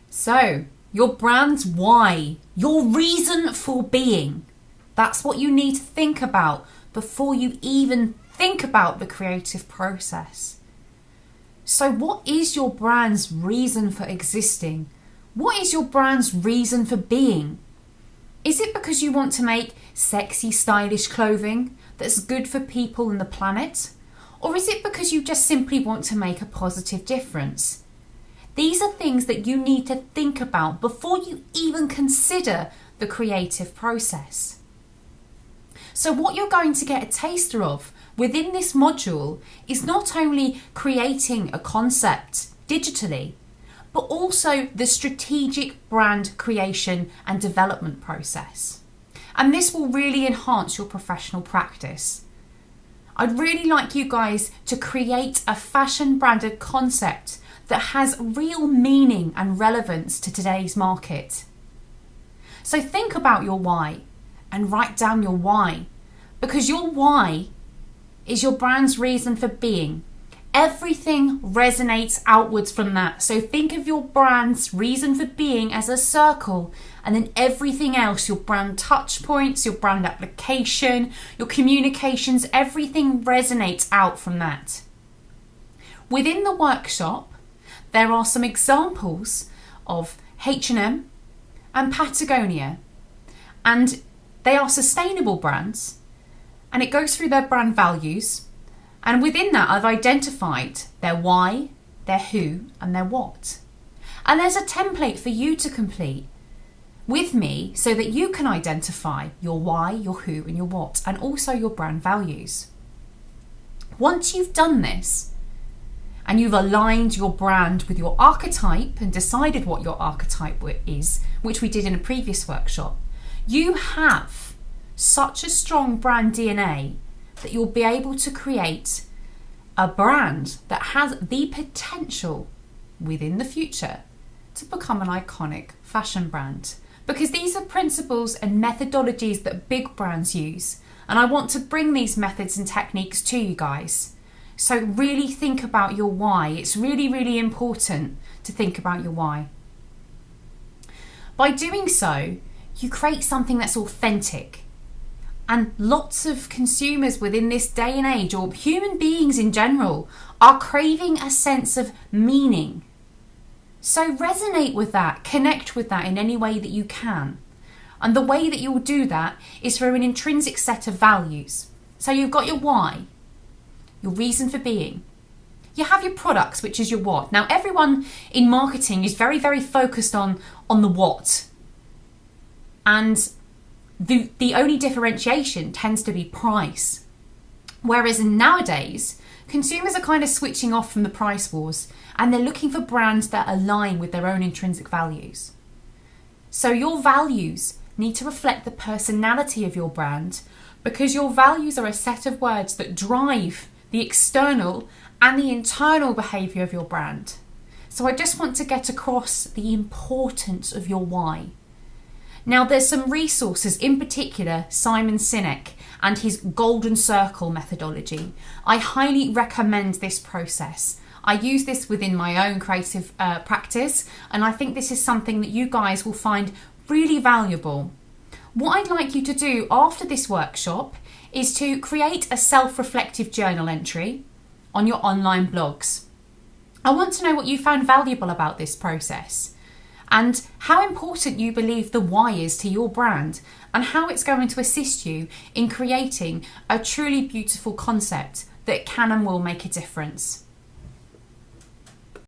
So, your brand's why, your reason for being. That's what you need to think about before you even think about the creative process. So what is your brand's reason for existing? What is your brand's reason for being? Is it because you want to make sexy, stylish clothing that's good for people and the planet? Or is it because you just simply want to make a positive difference? These are things that you need to think about before you even consider the creative process. So what you're going to get a taster of within this module is not only creating a concept digitally, but also the strategic brand creation and development process. And this will really enhance your professional practice. I'd really like you guys to create a fashion branded concept that has real meaning and relevance to today's market. So think about your why and write down your why, because your why is your brand's reason for being. Everything resonates outwards from that. So think of your brand's reason for being as a circle, and then everything else, your brand touch points, your brand application, your communications, everything resonates out from that. Within the workshop, there are some examples of H&M and Patagonia, and they are sustainable brands, and it goes through their brand values. And within that, I've identified their why, their who, and their what. And there's a template for you to complete with me so that you can identify your why, your who, and your what, and also your brand values. Once you've done this, and you've aligned your brand with your archetype and decided what your archetype is, which we did in a previous workshop, you have such a strong brand DNA that you'll be able to create a brand that has the potential within the future to become an iconic fashion brand. Because these are principles and methodologies that big brands use. And I want to bring these methods and techniques to you guys. So really think about your why. It's really, really important to think about your why. By doing so, you create something that's authentic. And lots of consumers within this day and age, or human beings in general, are craving a sense of meaning. So resonate with that, connect with that in any way that you can. And the way that you'll do that is through an intrinsic set of values. So you've got your why, your reason for being. You have your products, which is your what. Now, everyone in marketing is very, very focused on the what. And the only differentiation tends to be price. Whereas nowadays, consumers are kind of switching off from the price wars and they're looking for brands that align with their own intrinsic values. So your values need to reflect the personality of your brand, because your values are a set of words that drive the external and the internal behaviour of your brand. So I just want to get across the importance of your why. Now, there's some resources, in particular Simon Sinek and his Golden Circle methodology. I highly recommend this process. I use this within my own creative practice, and I think this is something that you guys will find really valuable. What I'd like you to do after this workshop is to create a self-reflective journal entry on your online blogs. I want to know what you found valuable about this process, and how important you believe the why is to your brand, and how it's going to assist you in creating a truly beautiful concept that can and will make a difference.